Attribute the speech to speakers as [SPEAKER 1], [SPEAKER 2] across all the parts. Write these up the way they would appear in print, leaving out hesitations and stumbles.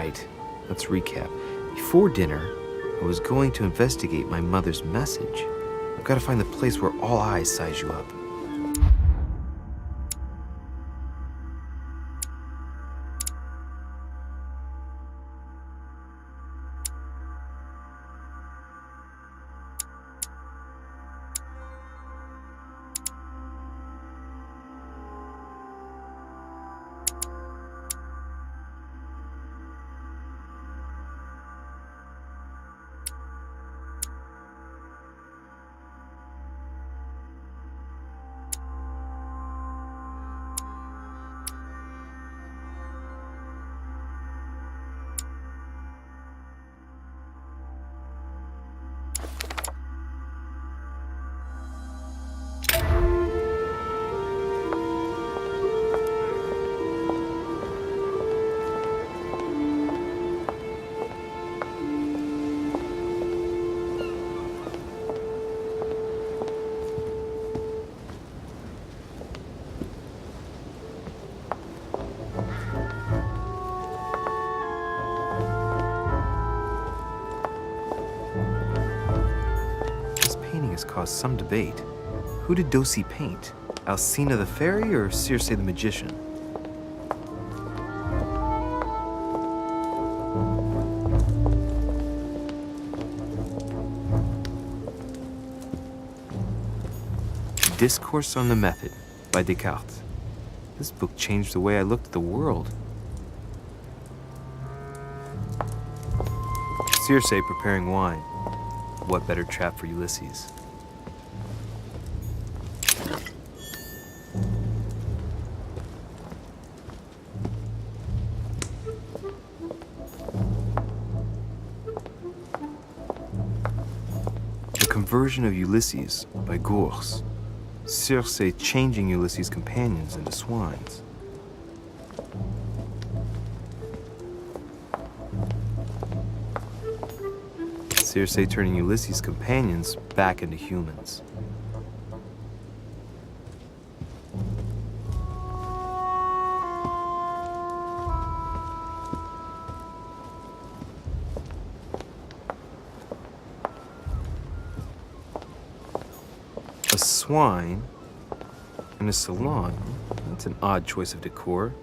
[SPEAKER 1] Right. Let's recap. Before dinner, I was going to investigate my mother's message. I've got to find the place where all eyes size you up. Has caused some debate. Who did Dosi paint? Alcina the fairy or Circe the magician? Discourse on the Method by Descartes. This book changed the way I looked at the world. Circe preparing wine. What better trap for Ulysses? The Conversion of Ulysses by Gurs. Circe changing Ulysses' companions into swines. Circe turning Ulysses' companions back into humans. A swine in a salon. That's an odd choice of decor.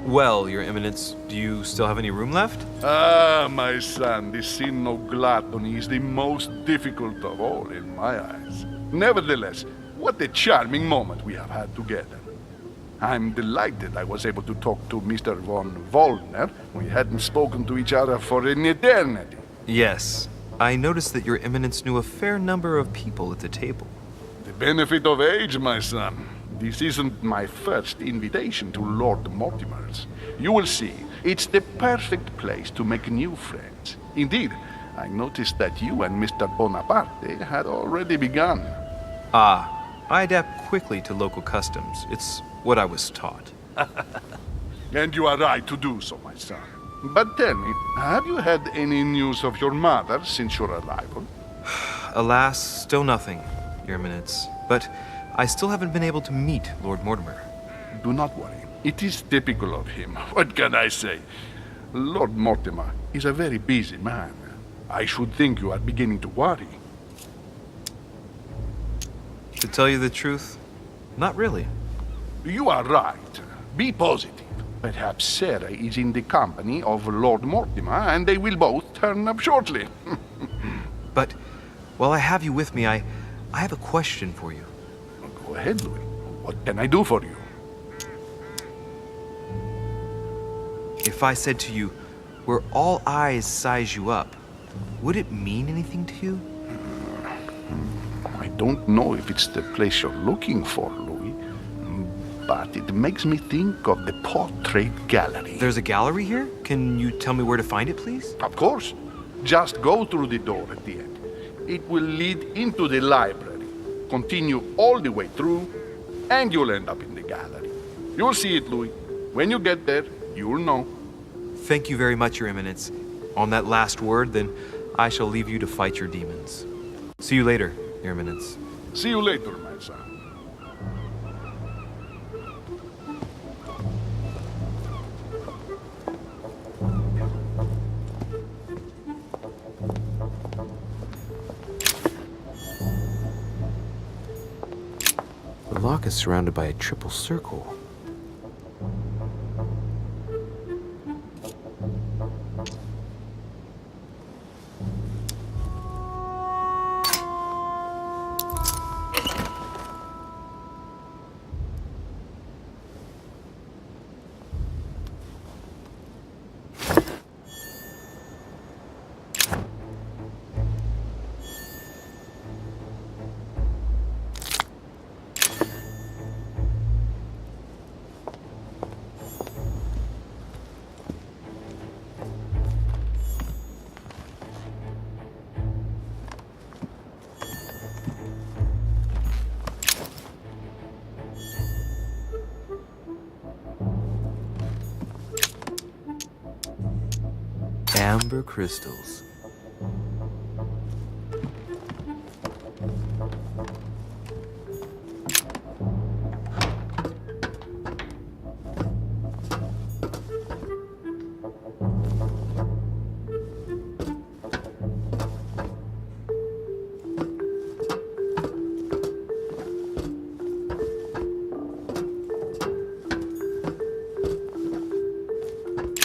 [SPEAKER 1] Well, Your Eminence, do you still have any room left?
[SPEAKER 2] Ah, my son, the sin of gluttony is the most difficult of all in my eyes. Nevertheless, what a charming moment we have had together. I'm delighted I was able to talk to Mr. von Wollner. We hadn't spoken to each other for an eternity.
[SPEAKER 1] Yes. I noticed that Your Eminence knew a fair number of people at the table.
[SPEAKER 2] The benefit of age, my son. This isn't my first invitation to Lord Mortimer's. You will see, it's the perfect place to make new friends. Indeed, I noticed that you and Mr. Bonaparte had already begun.
[SPEAKER 1] Ah, I adapt quickly to local customs. It's what I was taught.
[SPEAKER 2] And you are right to do so, my son. But tell me, have you had any news of your mother since your arrival?
[SPEAKER 1] Alas, still nothing, Your Eminence. But I still haven't been able to meet Lord Mortimer.
[SPEAKER 2] Do not worry. It is typical of him. What can I say? Lord Mortimer is a very busy man. I should think you are beginning to worry.
[SPEAKER 1] To tell you the truth, not really.
[SPEAKER 2] You are right. Be positive. Perhaps Sarah is in the company of Lord Mortimer, and they will both turn up shortly.
[SPEAKER 1] But while I have you with me, I have a question for you.
[SPEAKER 2] Go ahead, Louis. What can I do for you?
[SPEAKER 1] If I said to you, where all eyes size you up, would it mean anything to you?
[SPEAKER 2] I don't know if it's the place you're looking for, Louis, but it makes me think of the portrait gallery.
[SPEAKER 1] There's a gallery here? Can you tell me where to find it, please?
[SPEAKER 2] Of course. Just go through the door at the end. It will lead into the library. Continue all the way through, and you'll end up in the gallery. You'll see it, Louis. When you get there, you'll know.
[SPEAKER 1] Thank you very much, Your Eminence. On that last word, then, I shall leave you to fight your demons. See you later, Your Eminence.
[SPEAKER 2] See you later, my son.
[SPEAKER 1] The lock is surrounded by a triple circle. Amber crystals.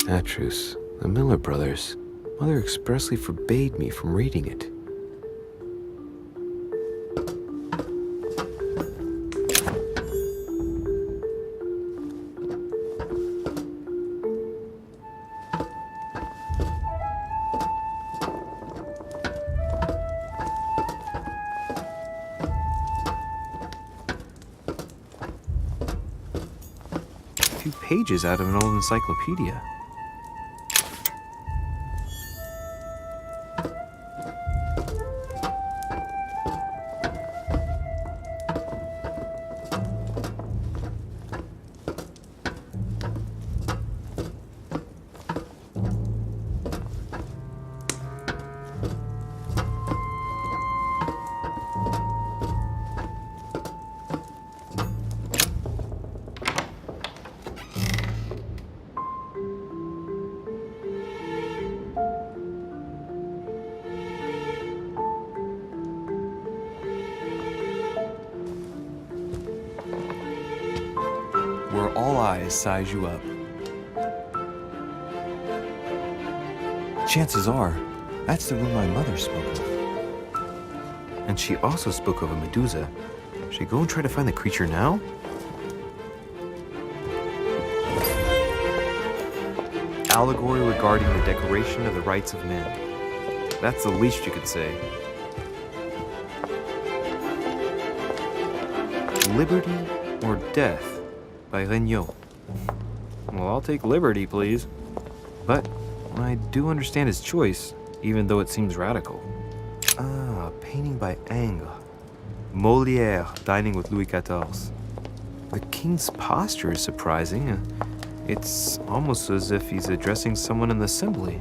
[SPEAKER 1] Atrus, the Miller brothers. Mother expressly forbade me from reading it. A few pages out of an old encyclopedia. Where all eyes size you up. Chances are, that's the room my mother spoke of. And she also spoke of a Medusa. Should I go and try to find the creature now? Allegory regarding the declaration of the rights of men. That's the least you could say. Liberty or death? By Regnault. Well, I'll take liberty, please. But I do understand his choice, even though it seems radical. Ah, a painting by Ingres. Molière dining with Louis XIV. The king's posture is surprising. It's almost as if he's addressing someone in the assembly.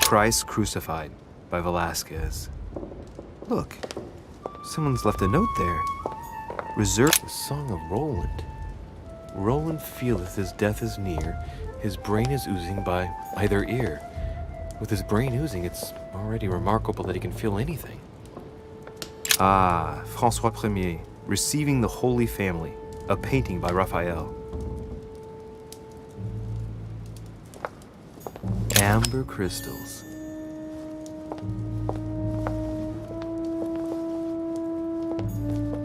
[SPEAKER 1] Christ Crucified by Velázquez. Look, someone's left a note there. Reserve the Song of Roland. Roland feeleth his death is near, his brain is oozing by either ear. With his brain oozing, it's already remarkable that he can feel anything. Ah, François Ier, Receiving the Holy Family, a painting by Raphael. Amber crystals.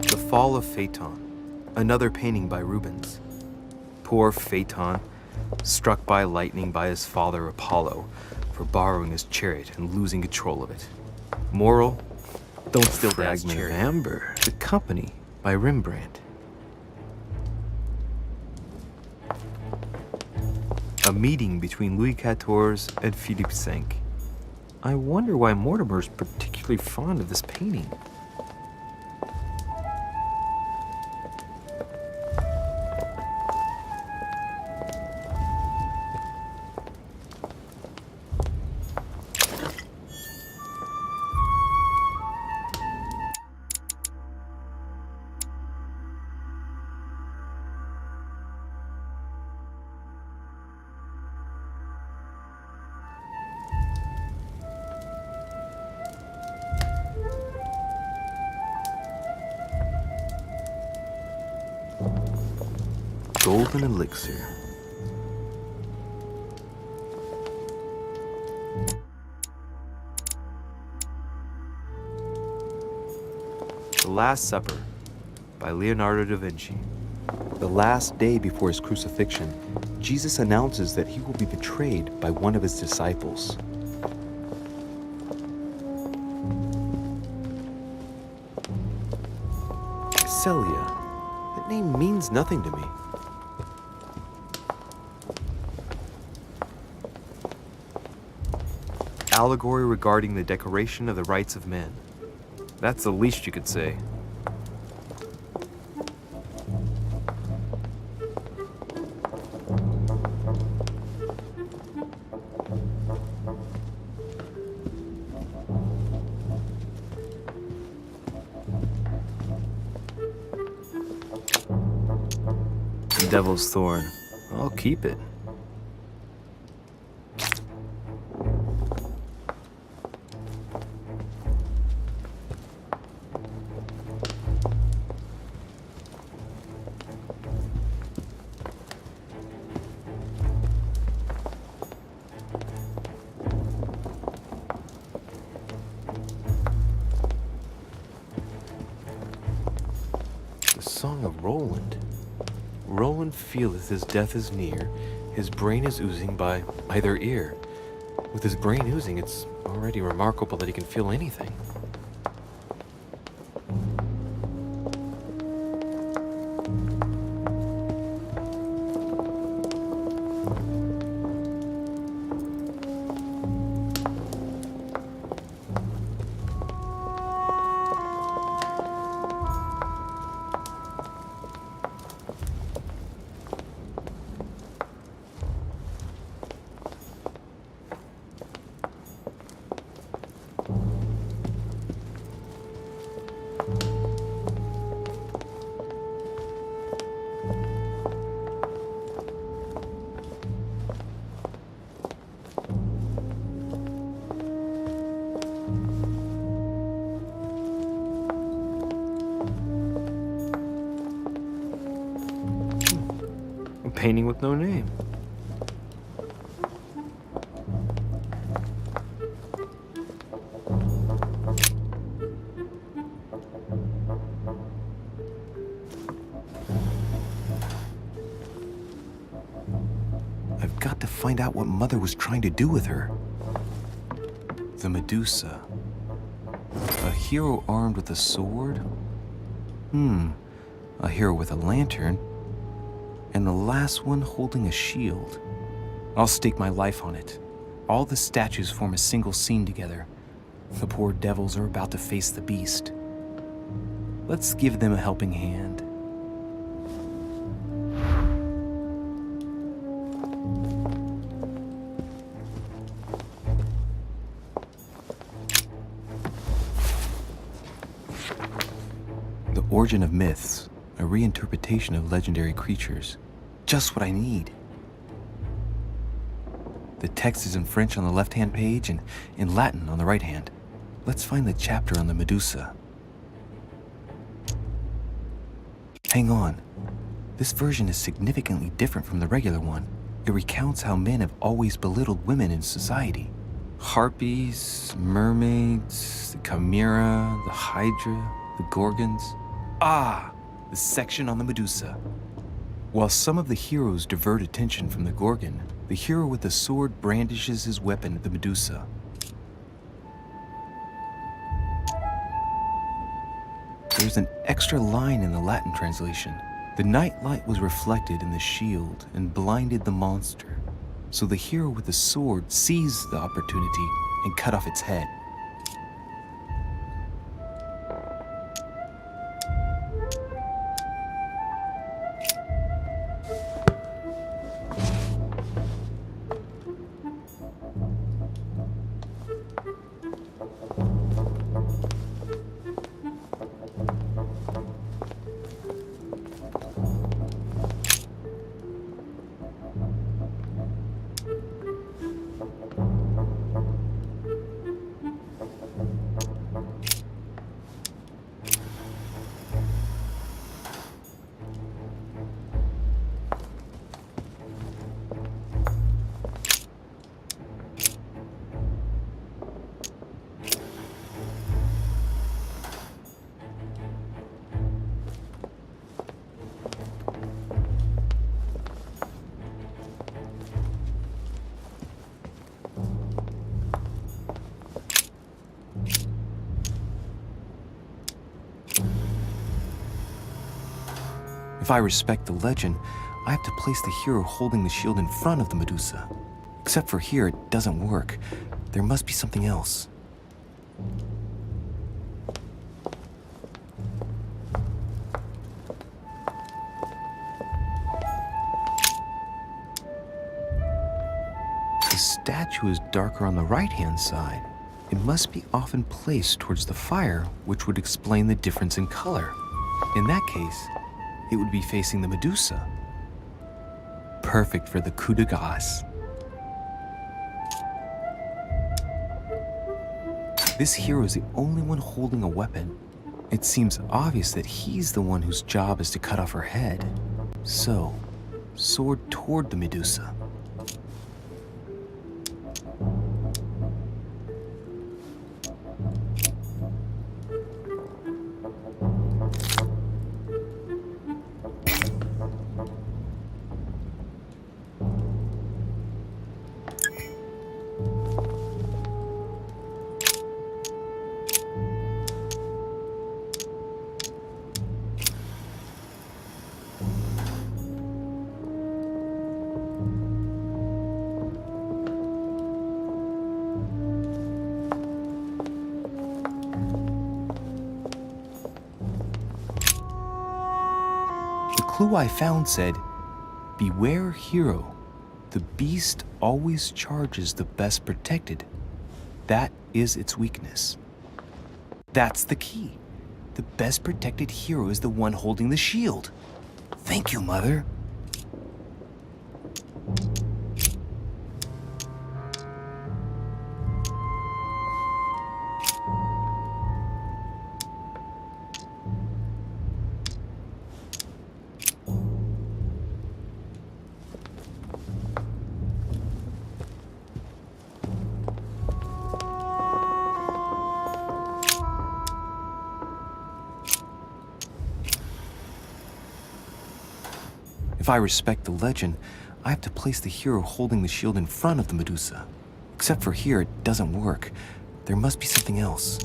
[SPEAKER 1] The Fall of Phaeton, another painting by Rubens. Poor Phaeton, struck by lightning by his father Apollo for borrowing his chariot and losing control of it. Moral, don't steal Dad's chariot. Amber, The Company by Rembrandt. A meeting between Louis XIV and Philippe V. I wonder why Mortimer's particularly fond of this painting. golden elixir. The Last Supper by Leonardo da Vinci. The last day before his crucifixion, Jesus announces that he will be betrayed by one of his disciples. Celia. That name means nothing to me. Allegory regarding the decoration of the rights of men. That's the least you could say. Devil's Thorn. I'll keep it. The Song of Roland. Roland feeleth his death is near, his brain is oozing by either ear. With his brain oozing, it's already remarkable that he can feel anything. Painting with no name. I've got to find out what Mother was trying to do with her. The Medusa. A hero armed with a sword? A hero with a lantern? And the last one holding a shield. I'll stake my life on it. All the statues form a single scene together. The poor devils are about to face the beast. Let's give them a helping hand. The Origin of Myths, a reinterpretation of legendary creatures. Just what I need. The text is in French on the left-hand page and in Latin on the right hand. Let's find the chapter on the Medusa. Hang on. This version is significantly different from the regular one. It recounts how men have always belittled women in society. Harpies, mermaids, the chimera, the hydra, the gorgons. The section on the Medusa. While some of the heroes divert attention from the Gorgon, the hero with the sword brandishes his weapon at the Medusa. There's an extra line in the Latin translation. The night light was reflected in the shield and blinded the monster, so the hero with the sword seized the opportunity and cut off its head. If I respect the legend, I have to place the hero holding the shield in front of the Medusa. Except for here, it doesn't work. There must be something else. The statue is darker on the right-hand side. It must be often placed towards the fire, which would explain the difference in color. In that case, it would be facing the Medusa. Perfect for the coup de grace. This hero is the only one holding a weapon. It seems obvious that he's the one whose job is to cut off her head. So, sword toward the Medusa. The clue I found said, "Beware hero. The beast always charges the best protected. That is its weakness." That's the key. The best protected hero is the one holding the shield. Thank you, Mother. If I respect the legend, I have to place the hero holding the shield in front of the Medusa. Except for here, it doesn't work. There must be something else.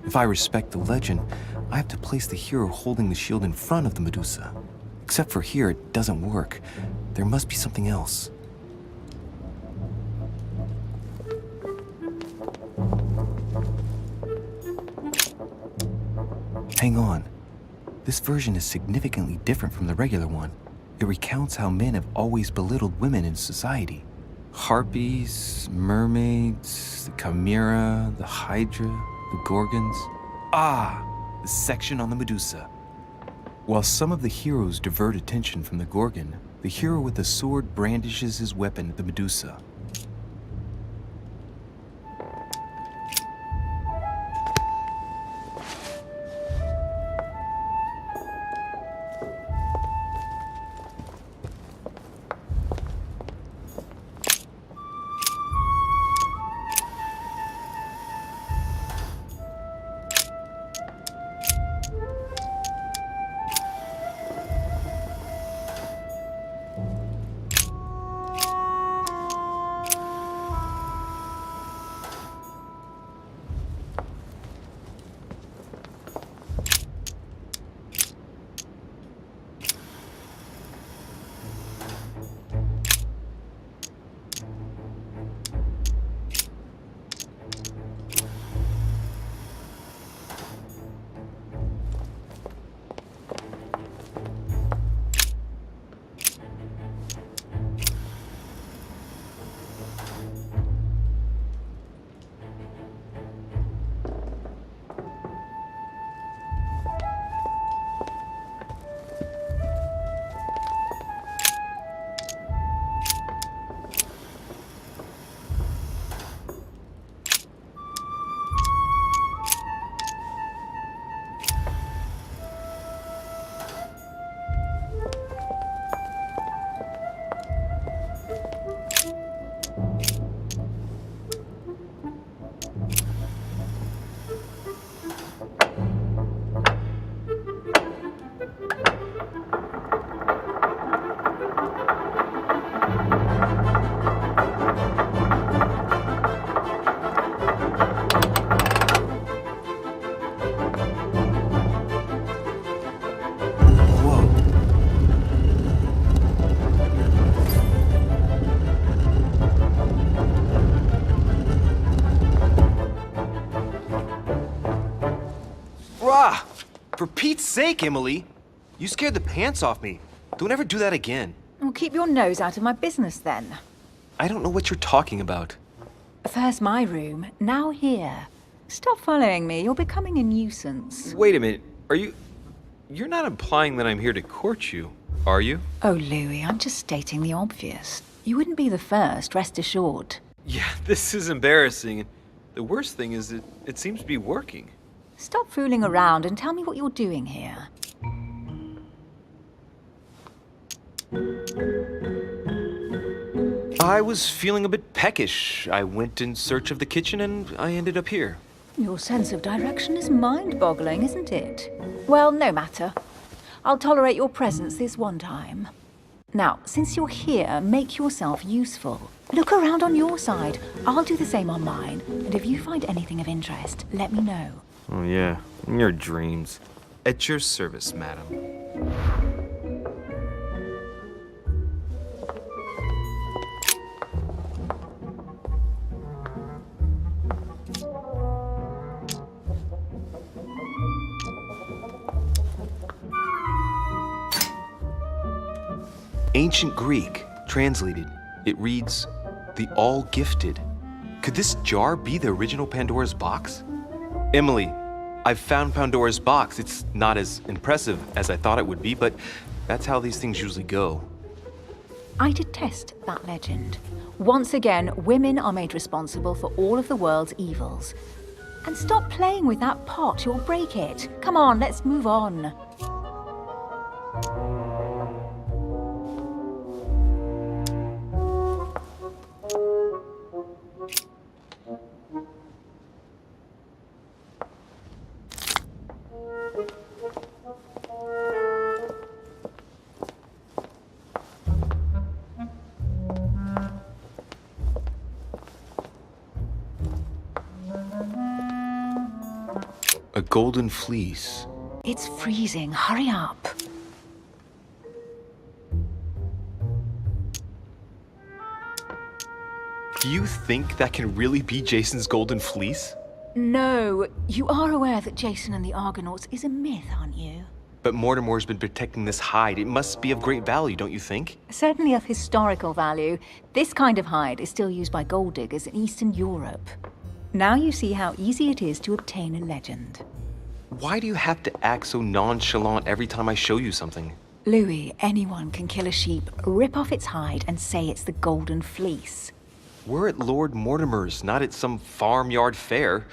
[SPEAKER 1] If I respect the legend, I have to place the hero holding the shield in front of the Medusa. Except for here, it doesn't work. There must be something else. Hang on. This version is significantly different from the regular one. It recounts how men have always belittled women in society. Harpies, mermaids, the chimera, the hydra, the gorgons. Ah, the section on the Medusa. While some of the heroes divert attention from the gorgon, the hero with the sword brandishes his weapon at the Medusa. For Pete's sake, Emily! You scared the pants off me. Don't ever do that again.
[SPEAKER 3] Well, keep your nose out of my business then.
[SPEAKER 1] I don't know what you're talking about.
[SPEAKER 3] First my room, now here. Stop following me, you're becoming a nuisance.
[SPEAKER 1] Wait a minute. You're not implying that I'm here to court you, are you?
[SPEAKER 3] Oh, Louis, I'm just stating the obvious. You wouldn't be the first, rest assured.
[SPEAKER 1] Yeah, this is embarrassing. The worst thing is it seems to be working.
[SPEAKER 3] Stop fooling around and tell me what you're doing here.
[SPEAKER 1] I was feeling a bit peckish. I went in search of the kitchen and I ended up here.
[SPEAKER 3] Your sense of direction is mind-boggling, isn't it? Well, no matter. I'll tolerate your presence this one time. Now, since you're here, make yourself useful. Look around on your side. I'll do the same on mine. And if you find anything of interest, let me know.
[SPEAKER 1] Oh yeah, in your dreams. At your service, madam. Ancient Greek, translated. It reads, the All-Gifted. Could this jar be the original Pandora's box? Emily, I've found Pandora's box. It's not as impressive as I thought it would be, but that's how these things usually go.
[SPEAKER 3] I detest that legend. Once again, women are made responsible for all of the world's evils. And stop playing with that pot, you'll break it. Come on, let's move on.
[SPEAKER 1] A golden fleece.
[SPEAKER 3] It's freezing, hurry up.
[SPEAKER 1] Do you think that can really be Jason's golden fleece?
[SPEAKER 3] No, you are aware that Jason and the Argonauts is a myth, aren't you?
[SPEAKER 1] But Mortimer's been protecting this hide. It must be of great value, don't you think?
[SPEAKER 3] Certainly of historical value. This kind of hide is still used by gold diggers in Eastern Europe. Now you see how easy it is to obtain a legend.
[SPEAKER 1] Why do you have to act so nonchalant every time I show you something?
[SPEAKER 3] Louis, anyone can kill a sheep, rip off its hide, and say it's the golden fleece.
[SPEAKER 1] We're at Lord Mortimer's, not at some farmyard fair.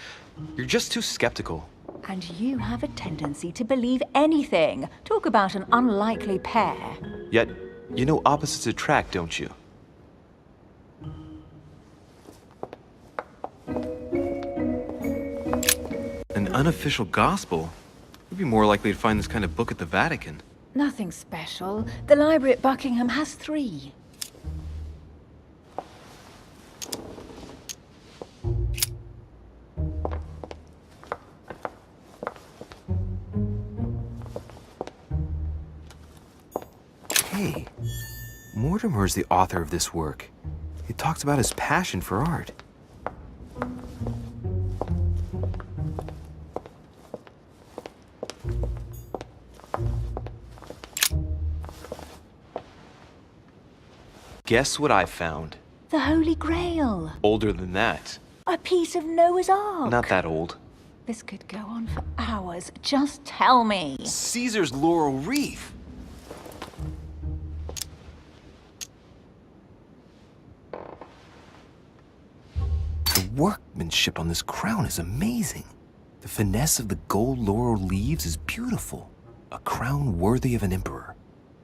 [SPEAKER 1] You're just too skeptical.
[SPEAKER 3] And you have a tendency to believe anything. Talk about an unlikely pair.
[SPEAKER 1] Yet, you know opposites attract, don't you? An unofficial gospel? You'd be more likely to find this kind of book at the Vatican.
[SPEAKER 3] Nothing special. The library at Buckingham has 3.
[SPEAKER 1] Hey, Mortimer's the author of this work. He talks about his passion for art. Guess what I found?
[SPEAKER 3] The Holy Grail.
[SPEAKER 1] Older than that.
[SPEAKER 3] A piece of Noah's Ark.
[SPEAKER 1] Not that old.
[SPEAKER 3] This could go on for hours. Just tell me.
[SPEAKER 1] Caesar's laurel wreath. The workmanship on this crown is amazing. The finesse of the gold laurel leaves is beautiful. A crown worthy of an emperor.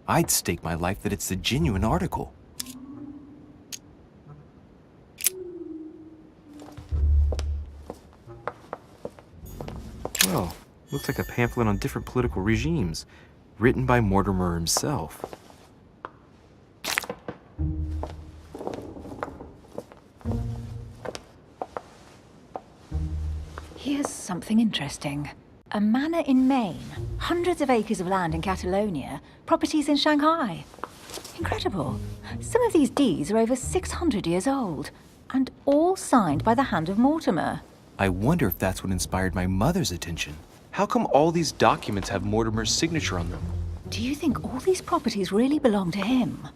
[SPEAKER 1] I'd stake my life that it's the genuine article. Well, looks like a pamphlet on different political regimes, written by Mortimer himself.
[SPEAKER 3] Here's something interesting. A manor in Maine, hundreds of acres of land in Catalonia, properties in Shanghai. Incredible. Some of these deeds are over 600 years old, and all signed by the hand of Mortimer.
[SPEAKER 1] I wonder if that's what inspired my mother's attention. How come all these documents have Mortimer's signature on them?
[SPEAKER 3] Do you think all these properties really belong to him?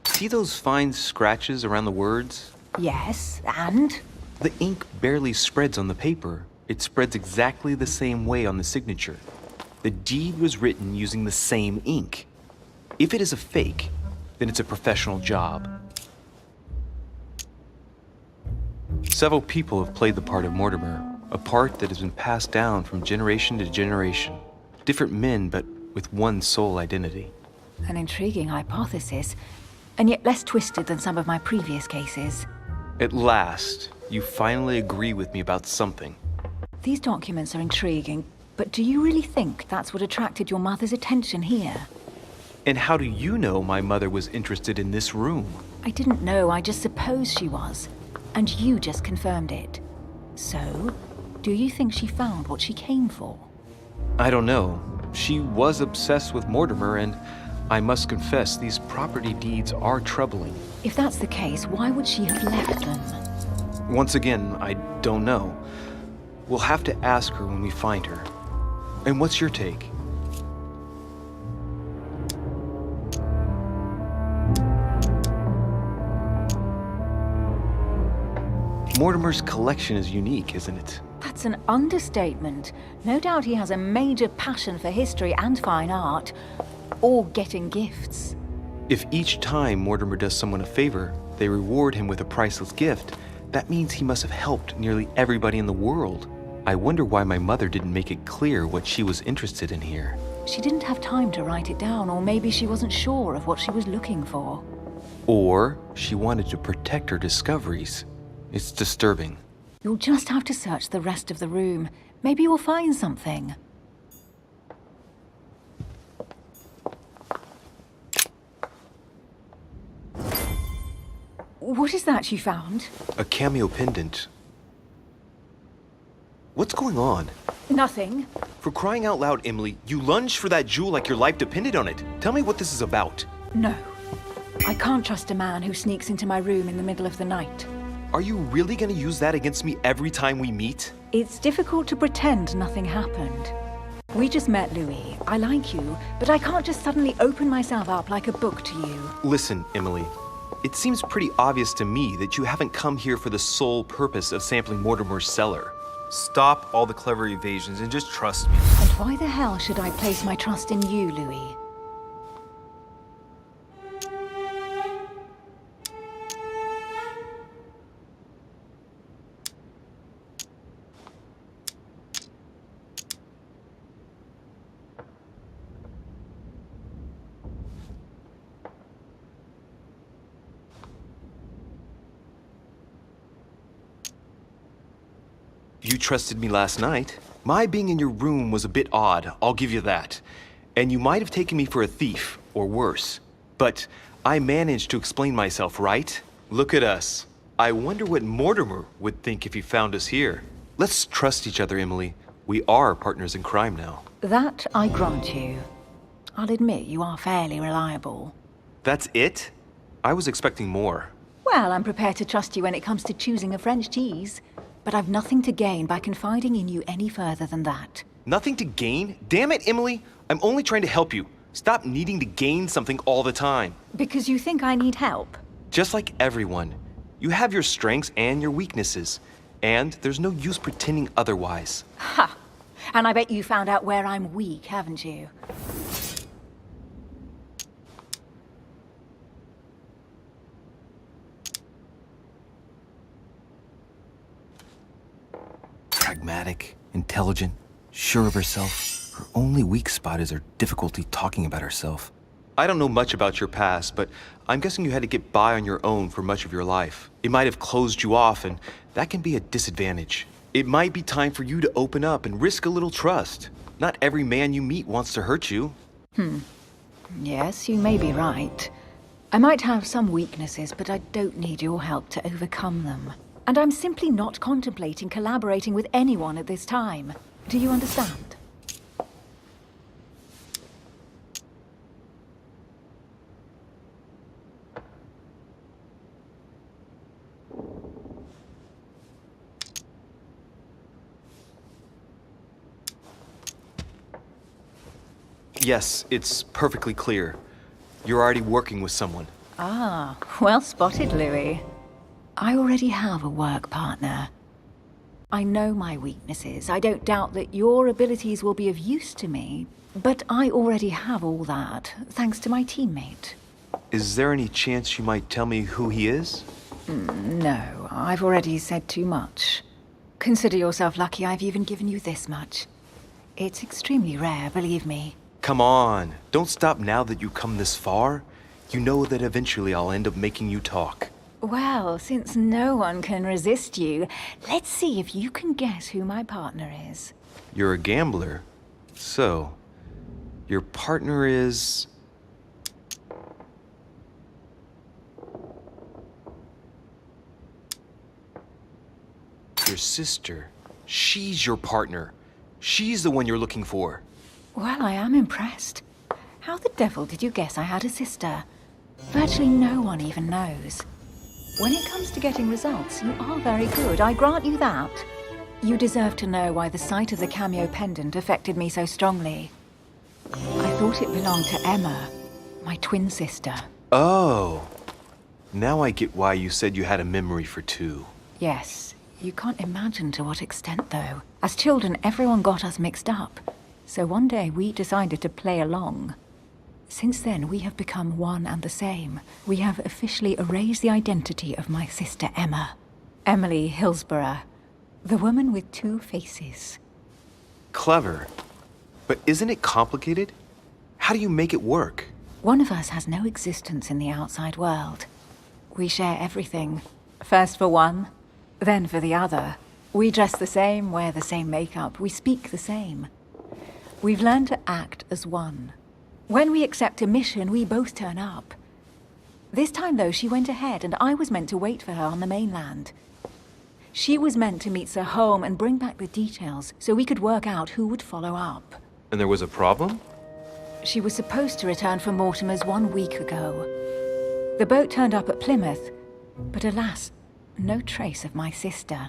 [SPEAKER 1] See those fine scratches around the words?
[SPEAKER 3] Yes, and?
[SPEAKER 1] The ink barely spreads on the paper. It spreads exactly the same way on the signature. The deed was written using the same ink. If it is a fake, then it's a professional job. Several people have played the part of Mortimer, a part that has been passed down from generation to generation. Different men, but with one sole identity.
[SPEAKER 3] An intriguing hypothesis, and yet less twisted than some of my previous cases.
[SPEAKER 1] At last, you finally agree with me about something.
[SPEAKER 3] These documents are intriguing, but do you really think that's what attracted your mother's attention here?
[SPEAKER 1] And how do you know my mother was interested in this room?
[SPEAKER 3] I didn't know, I just supposed she was. And you just confirmed it. So, do you think she found what she came for?
[SPEAKER 1] I don't know. She was obsessed with Mortimer, and I must confess, these property deeds are troubling.
[SPEAKER 3] If that's the case, why would she have left them?
[SPEAKER 1] Once again, I don't know. We'll have to ask her when we find her. And what's your take? Mortimer's collection is unique, isn't it?
[SPEAKER 3] That's an understatement. No doubt he has a major passion for history and fine art. Or getting gifts.
[SPEAKER 1] If each time Mortimer does someone a favor, they reward him with a priceless gift, that means he must have helped nearly everybody in the world. I wonder why my mother didn't make it clear what she was interested in here.
[SPEAKER 3] She didn't have time to write it down, or maybe she wasn't sure of what she was looking for.
[SPEAKER 1] Or she wanted to protect her discoveries. It's disturbing.
[SPEAKER 3] You'll just have to search the rest of the room. Maybe you'll find something. What is that you found?
[SPEAKER 1] A cameo pendant. What's going on?
[SPEAKER 3] Nothing.
[SPEAKER 1] For crying out loud, Emily, you lunged for that jewel like your life depended on it. Tell me what this is about.
[SPEAKER 3] No. I can't trust a man who sneaks into my room in the middle of the night.
[SPEAKER 1] Are you really gonna use that against me every time we meet?
[SPEAKER 3] It's difficult to pretend nothing happened. We just met, Louis. I like you, but I can't just suddenly open myself up like a book to you.
[SPEAKER 1] Listen, Emily. It seems pretty obvious to me that you haven't come here for the sole purpose of sampling Mortimer's cellar. Stop all the clever evasions and just trust me.
[SPEAKER 3] And why the hell should I place my trust in you, Louis?
[SPEAKER 1] You trusted me last night. My being in your room was a bit odd, I'll give you that. And you might have taken me for a thief, or worse. But I managed to explain myself, right? Look at us. I wonder what Mortimer would think if he found us here. Let's trust each other, Emily. We are partners in crime now.
[SPEAKER 3] That I grant you. I'll admit you are fairly reliable.
[SPEAKER 1] That's it? I was expecting more.
[SPEAKER 3] Well, I'm prepared to trust you when it comes to choosing a French cheese. But I've nothing to gain by confiding in you any further than that.
[SPEAKER 1] Nothing to gain? Damn it, Emily! I'm only trying to help you. Stop needing to gain something all the time.
[SPEAKER 3] Because you think I need help?
[SPEAKER 1] Just like everyone. You have your strengths and your weaknesses. And there's no use pretending otherwise.
[SPEAKER 3] Ha! And I bet you found out where I'm weak, haven't you?
[SPEAKER 1] Pragmatic, intelligent, sure of herself. Her only weak spot is her difficulty talking about herself. I don't know much about your past, but I'm guessing you had to get by on your own for much of your life. It might have closed you off, and that can be a disadvantage. It might be time for you to open up and risk a little trust. Not every man you meet wants to hurt you.
[SPEAKER 3] Yes, you may be right. I might have some weaknesses, but I don't need your help to overcome them. And I'm simply not contemplating collaborating with anyone at this time. Do you understand?
[SPEAKER 1] Yes, it's perfectly clear. You're already working with someone.
[SPEAKER 3] Ah, well spotted, Louis. I already have a work partner. I know my weaknesses. I don't doubt that your abilities will be of use to me, but I already have all that, thanks to my teammate.
[SPEAKER 1] Is there any chance you might tell me who he is?
[SPEAKER 3] No, I've already said too much. Consider yourself lucky I've even given you this much. It's extremely rare, believe me.
[SPEAKER 1] Come on, don't stop now that you've come this far. You know that eventually I'll end up making you talk.
[SPEAKER 3] Well, since no one can resist you, let's see if you can guess who my partner is.
[SPEAKER 1] You're a gambler. So, your partner is... your sister. She's your partner. She's the one you're looking for.
[SPEAKER 3] Well, I am impressed. How the devil did you guess I had a sister? Virtually no one even knows. When it comes to getting results, you are very good, I grant you that. You deserve to know why the sight of the cameo pendant affected me so strongly. I thought it belonged to Emma, my twin sister.
[SPEAKER 1] Oh. Now I get why you said you had a memory for two.
[SPEAKER 3] Yes, you can't imagine to what extent, though. As children, everyone got us mixed up. So one day we decided to play along. Since then, we have become one and the same. We have officially erased the identity of my sister Emma. Emily Hillsborough, the woman with two faces.
[SPEAKER 1] Clever. But isn't it complicated? How do you make it work?
[SPEAKER 3] One of us has no existence in the outside world. We share everything. First for one, then for the other. We dress the same, wear the same makeup, we speak the same. We've learned to act as one. When we accept a mission, we both turn up. This time, though, she went ahead, and I was meant to wait for her on the mainland. She was meant to meet Sir Home and bring back the details, so we could work out who would follow up.
[SPEAKER 1] And there was a problem?
[SPEAKER 3] She was supposed to return from Mortimer's 1 week ago. The boat turned up at Plymouth, but alas, no trace of my sister.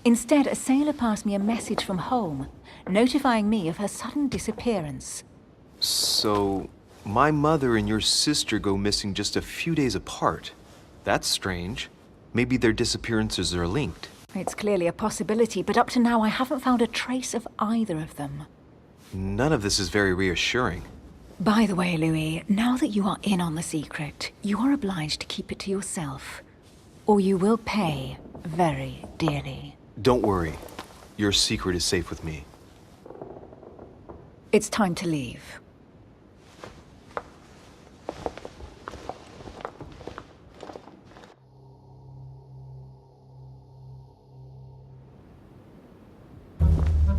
[SPEAKER 3] Instead, a sailor passed me a message from home, notifying me of her sudden disappearance.
[SPEAKER 1] So, my mother and your sister go missing just a few days apart. That's strange. Maybe their disappearances are linked.
[SPEAKER 3] It's clearly a possibility, but up to now I haven't found a trace of either of them.
[SPEAKER 1] None of this is very reassuring.
[SPEAKER 3] By the way, Louis, now that you are in on the secret, you are obliged to keep it to yourself, or you will pay very dearly.
[SPEAKER 1] Don't worry. Your secret is safe with me.
[SPEAKER 3] It's time to leave.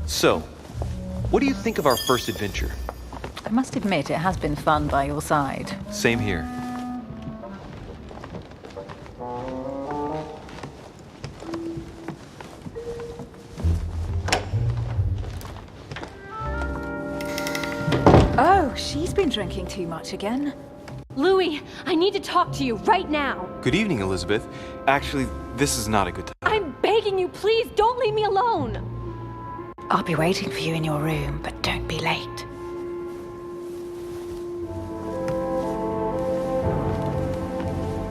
[SPEAKER 1] So, what do you think of our first adventure?
[SPEAKER 3] I must admit, it has been fun by your side.
[SPEAKER 1] Same here.
[SPEAKER 3] Oh, she's been drinking too much again.
[SPEAKER 4] Louis, I need to talk to you right now.
[SPEAKER 1] Good evening, Elizabeth. Actually, this is not a good time.
[SPEAKER 4] I'm begging you, please don't leave me alone.
[SPEAKER 3] I'll be waiting for you in your room, but don't be late.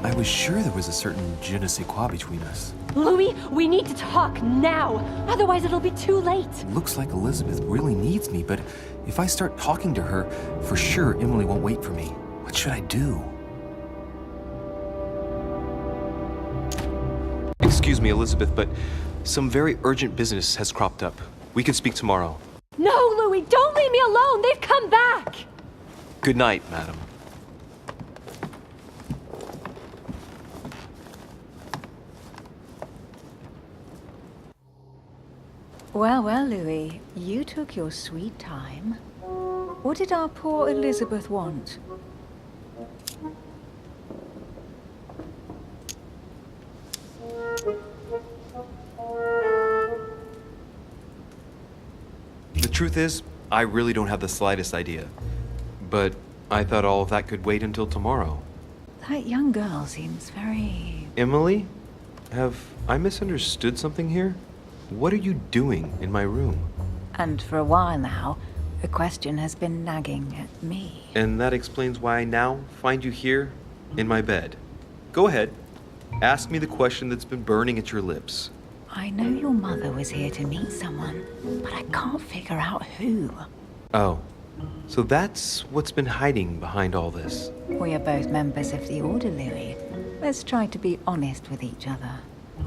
[SPEAKER 1] I was sure there was a certain je ne sais quoi between us.
[SPEAKER 4] Louis, we need to talk now. Otherwise it'll be too late.
[SPEAKER 1] Looks like Elizabeth really needs me, but if I start talking to her, for sure Emily won't wait for me. What should I do? Excuse me, Elizabeth, but some very urgent business has cropped up. We can speak tomorrow.
[SPEAKER 4] No, Louis, don't leave me alone. They've come back.
[SPEAKER 1] Good night, madam.
[SPEAKER 3] Well, well, Louis, you took your sweet time. What did our poor Elizabeth want?
[SPEAKER 1] The truth is, I really don't have the slightest idea. But I thought all of that could wait until tomorrow.
[SPEAKER 3] That young girl seems very...
[SPEAKER 1] Emily? Have I misunderstood something here? What are you doing in my room?
[SPEAKER 3] And for a while now, A question has been nagging at me.
[SPEAKER 1] And that explains why I now find you here in my bed. Go ahead. Ask me the question that's been burning at your lips.
[SPEAKER 3] I know your mother was here to meet someone, but I can't figure out who.
[SPEAKER 1] Oh, so that's what's been hiding behind all this.
[SPEAKER 3] We are both members of the Order, Louis. Let's try to be honest with each other.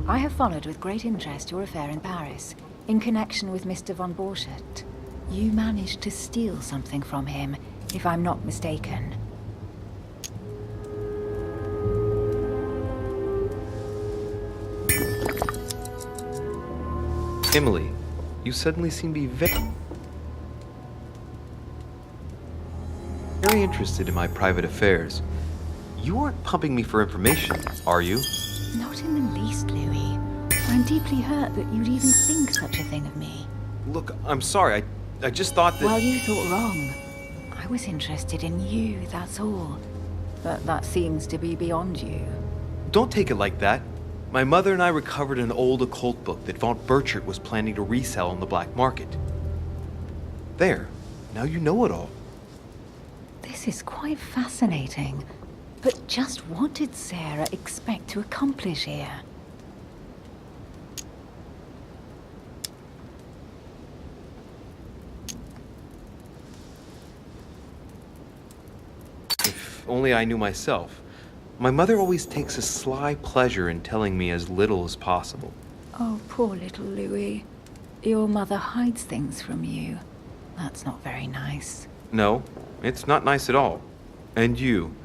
[SPEAKER 3] I have followed with great interest your affair in Paris, in connection with Mr. von Borchardt. You managed to steal something from him, if I'm not mistaken.
[SPEAKER 1] Emily, you suddenly seem to be very interested in my private affairs. You aren't pumping me for information, are you?
[SPEAKER 3] Not in the least, Louis. I'm deeply hurt that you'd even think such a thing of me.
[SPEAKER 1] Look, I'm sorry. I just thought that...
[SPEAKER 3] Well, you thought wrong. I was interested in you, that's all. But that seems to be beyond you.
[SPEAKER 1] Don't take it like that. My mother and I recovered an old occult book that von Borchardt was planning to resell on the black market. There. Now you know it all.
[SPEAKER 3] This is quite fascinating. But just what did Sarah expect to accomplish here?
[SPEAKER 1] If only I knew myself. My mother always takes a sly pleasure in telling me as little as possible.
[SPEAKER 3] Oh, poor little Louis. Your mother hides things from you. That's not very nice.
[SPEAKER 1] No, it's not nice at all. And you,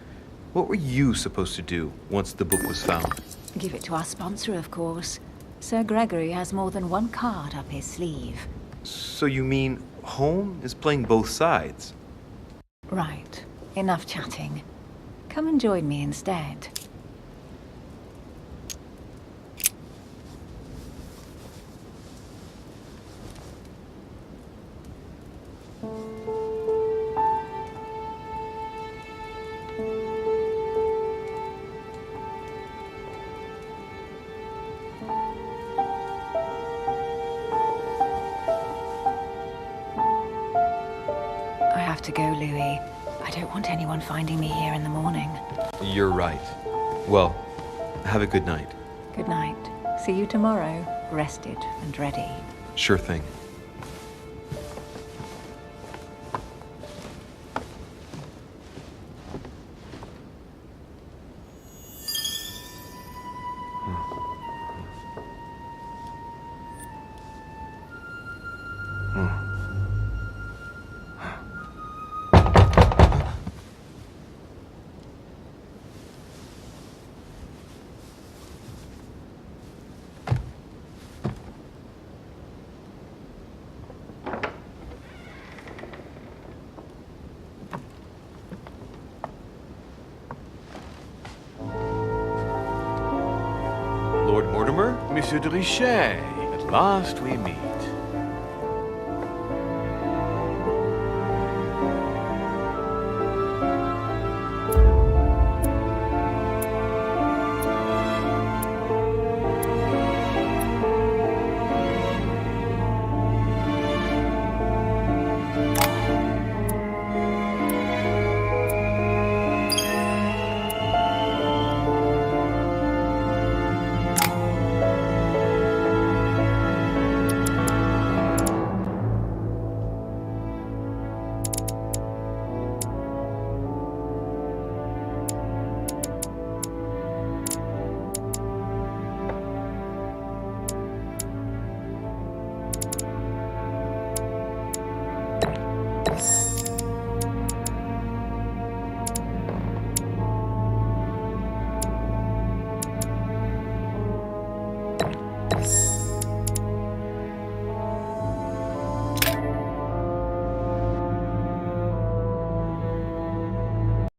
[SPEAKER 1] what were you supposed to do once the book was found?
[SPEAKER 3] Give it to our sponsor, of course. Sir Gregory has more than one card up his sleeve.
[SPEAKER 1] So you mean Home is playing both sides?
[SPEAKER 3] Right. Enough chatting. Come and join me instead. I have to go, Louis. I don't want anyone finding me here in the morning.
[SPEAKER 1] You're right. Well, have a good night.
[SPEAKER 3] Good night. See you tomorrow, rested and ready.
[SPEAKER 1] Sure thing. Lord Mortimer?
[SPEAKER 5] Monsieur de Richet, at last we meet.